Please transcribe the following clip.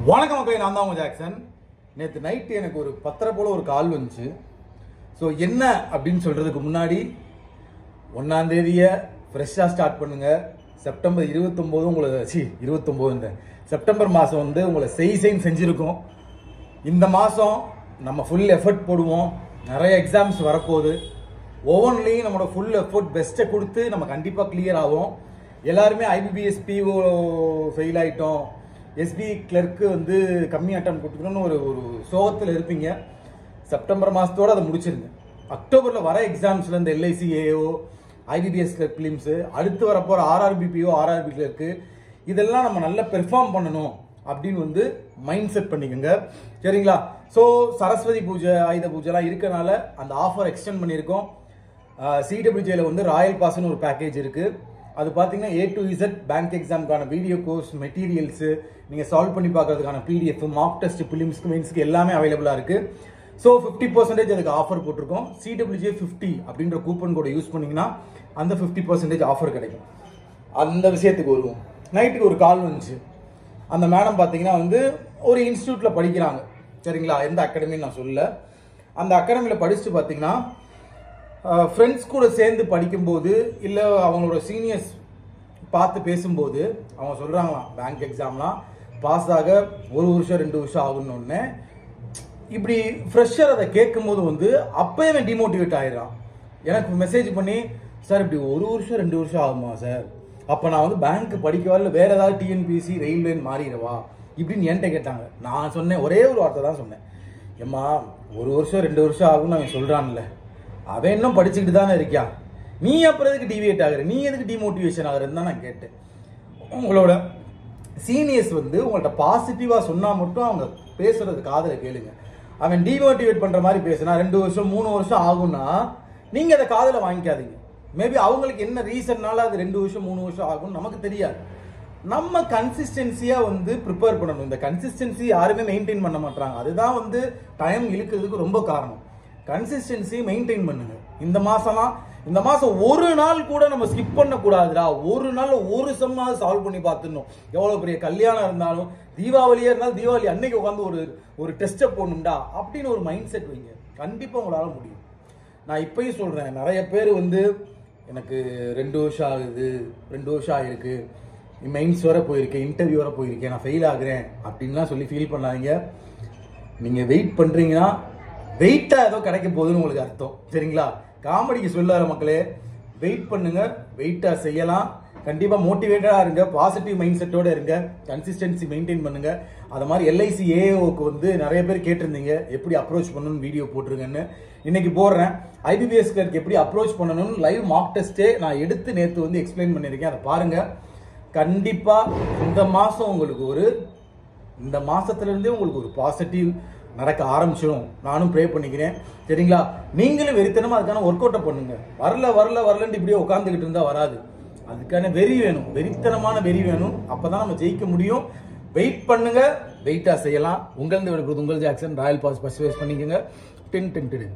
வணக்கம் மக்களே, நான் தான் உங்க ஜாக்சன். நேற்று நைட்டு எனக்கு ஒரு 10:30 போல ஒரு கால் வந்துச்சு. ஸோ என்ன அப்படின்னு சொல்றதுக்கு முன்னாடி 1ஆம் தேதியை ஃப்ரெஷ்ஷாக ஸ்டார்ட் பண்ணுங்க. செப்டம்பர் 29 செப்டம்பர் மாதம் வந்து உங்களை செய்ன்னு செஞ்சுருக்கோம். இந்த மாதம் நம்ம ஃபுல் எஃபர்ட் போடுவோம். நிறைய எக்ஸாம்ஸ் வரப்போகுது. ஒவ்வொன்றிலையும் நம்மளோட ஃபுல் எஃபர்ட் பெஸ்ட்டை கொடுத்து நம்ம கண்டிப்பாக கிளியர் ஆகும். எல்லாருமே IBPS PO ஃபெயில் ஆகிட்டோம், SB கிளர்க்கு வந்து கம்மி அட்டம் கொடுத்துக்கணும்னு ஒரு சோகத்தில் இருப்பீங்க. செப்டம்பர் மாதத்தோடு அதை முடிச்சிருங்க. அக்டோபரில் வர எக்ஸாம்ஸில் இந்த LIC AO, IBPS கிளர்க் ஃபிலிம்ஸு, அடுத்து வரப்போகிற RRB PO, RRB கிளர்க்கு, இதெல்லாம் நம்ம நல்லா பெர்ஃபார்ம் பண்ணணும் அப்படின்னு வந்து மைண்ட் செட் பண்ணிக்கோங்க. சரிங்களா? ஸோ சரஸ்வதி பூஜை, ஆயுத பூஜைலாம் இருக்கனால அந்த ஆஃபர் எக்ஸ்டெண்ட் பண்ணியிருக்கோம். CWJல வந்து ராயல் பாஸ்ன்னு ஒரு பேக்கேஜ் இருக்குது. அது பார்த்தீங்கன்னா A to Z பேங்க் எக்ஸாமுக்கான வீடியோ கோர்ஸ், மெட்டீரியல்ஸு, நீங்கள் சால்வ் பண்ணி பார்க்கறதுக்கான PDF, மார்க் டெஸ்ட், பிலிம்ஸ்க்கு, மெயின்ஸ்க்கு எல்லாமே அவைலபிளாக இருக்குது. ஸோ 50% அதுக்கு ஆஃபர் போட்டிருக்கோம். CWJ50 அப்படின்ற கூப்பன் கோடை யூஸ் பண்ணிங்கன்னா அந்த 50% ஆஃபர் கிடைக்கும். அந்த விஷயத்துக்கு வருவோம். நைட்டுக்கு ஒரு கால் வந்துச்சு. அந்த மேடம் பார்த்தீங்கன்னா வந்து ஒரு இன்ஸ்டியூட்டில் படிக்கிறாங்க. சரிங்களா? எந்த அகாடமின்னு நான் சொல்லல. அந்த அகாடமியில் படிச்சுட்டு பார்த்தீங்கன்னா ஃப்ரெண்ட்ஸ் கூட சேர்ந்து படிக்கும்போது இல்லை அவங்களோட சீனியர்ஸ் பார்த்து பேசும்போது அவங்க சொல்கிறாங்களாம், பேங்க் எக்ஸாம்லாம் பாஸ் ஆக 1 வருஷம் 2 வருஷம் ஆகணுன்னே. இப்படி ஃப்ரெஷர் அதை கேட்கும்போது வந்து அப்போயே டிமோட்டிவேட் ஆகிடுறான். எனக்கு மெசேஜ் பண்ணி, சார் இப்படி 1 வருஷம் 2 வருஷம் ஆகுமா சார்? அப்போ நான் வந்து பேங்க் படிக்கவா இல்லை வேறு ஏதாவது TNPSC ரயில்வேன்னு மாறிடவா இப்படின்னு என்கிட்ட கேட்டாங்க. நான் சொன்னேன், ஒரே ஒரு வார்த்தை தான் சொன்னேன், ஏம்மா 1 வருஷம் 2 வருஷம் ஆகும்னு அவன் சொல்கிறான்ல, அவன் இன்னும் படிச்சுக்கிட்டு தானே இருக்கான், நீ அப்புறம் எதுக்கு டிவியேட் ஆகுற, நீ எதுக்கு டிமோட்டிவேஷன் ஆகுறன்னு தான் நான் கேட்டேன். உங்களோட சீனியர்ஸ் வந்து உங்கள்கிட்ட பாசிட்டிவாக சொன்னால் மட்டும் அவங்க பேசுறது காதலை கேளுங்க. அவன் டிமோட்டிவேட் பண்ணுற மாதிரி பேசுனா 2 வருஷம் 3 வருஷம் ஆகும்னா நீங்கள் அதை காதலை வாங்கிக்காதீங்க. மேபி அவங்களுக்கு என்ன ரீசன்னால அது 2 வருஷம் 3 வருஷம் ஆகும்னு நமக்கு தெரியாது. நம்ம கன்சிஸ்டன்சியாக வந்து ப்ரிப்பேர் பண்ணணும். இந்த கன்சிஸ்டன்சி யாருமே மெயின்டைன் பண்ண மாட்டாங்க. அதுதான் வந்து டைம் இழுக்கிறதுக்கு ரொம்ப காரணம். கன்சிஸ்டன்சி மெயின்டைன் பண்ணுங்க. இந்த மாசம் ஒரு நாள் கூட நம்ம ஸ்கிப் பண்ணக்கூடாதுடா. ஒரு நாள் ஒரு செம்மாவது சால்வ் பண்ணி பார்த்துடணும். எவ்வளவு பெரிய கல்யாணம் இருந்தாலும், தீபாவளியா இருந்தாலும் தீபாவளி அன்னைக்கு உட்காந்து ஒரு டெஸ்ட்டை போடணும்டா அப்படின்னு ஒரு மைண்ட் செட் வைங்க. கண்டிப்பா உங்களால முடியும். நான் இப்பயும் சொல்றேன், நிறைய பேர் வந்து எனக்கு 2 வருஷம் ஆகுது, 2 வருஷம் ஆகிருக்கு, மெயின்ஸ் வர போயிருக்கேன், இன்டர்வியூ வர போயிருக்கேன், நான் ஃபெயில் ஆகுறேன் அப்படின்லாம் சொல்லி ஃபீல் பண்ணாதீங்க. நீங்க வெயிட் பண்றீங்கன்னா வெயிட்டா ஏதோ கிடைக்க போகுதுன்னு உங்களுக்கு அர்த்தம். சரிங்களா? காமெடிக்கு சொல்லாத மக்களே, வெயிட் பண்ணுங்க, வெயிட்டா செய்யலாம். கண்டிப்பா மோட்டிவேட்டடா இருங்க, பாசிட்டிவ் மைண்ட் செட்டோட இருங்க, கன்சிஸ்டன்சி மெயின்டைன் பண்ணுங்க. அது மாதிரி LIC AOக்கு வந்து நிறைய பேர் கேட்டிருந்தீங்க எப்படி அப்ரோச் பண்ணணும்னு வீடியோ போட்டிருங்கன்னு. இன்னைக்கு போடுறேன். IBPS கிளர்க்கு எப்படி அப்ரோச் பண்ணணும்னு லைவ் மார்க் டெஸ்ட்டே நான் எடுத்து நேற்று வந்து எக்ஸ்பிளைன் பண்ணியிருக்கேன். அதை பாருங்க. கண்டிப்பா இந்த மாசம் உங்களுக்கு இந்த மாசத்துல இருந்தே உங்களுக்கு ஒரு பாசிட்டிவ் நடக்க ஆரம்பிச்சிடும். நானும் ப்ரே பண்ணிக்கிறேன். சரிங்களா? நீங்களும் வெறித்தனமா அதுக்கான ஒர்க் அவுட்டை பண்ணுங்க. வரலன்னு இப்படியே உட்காந்துக்கிட்டு இருந்தா வராது. அதுக்கான வெறி வேணும், வெறித்தனமான வெறி வேணும். அப்பதான் நம்ம ஜெயிக்க முடியும். வெயிட் பண்ணுங்க, வெயிட்டா செய்யலாம். உங்கள் ஜாக்சன், ராயல் பாஸ் பர்ச்சேஸ் பண்ணிக்கோங்க. 10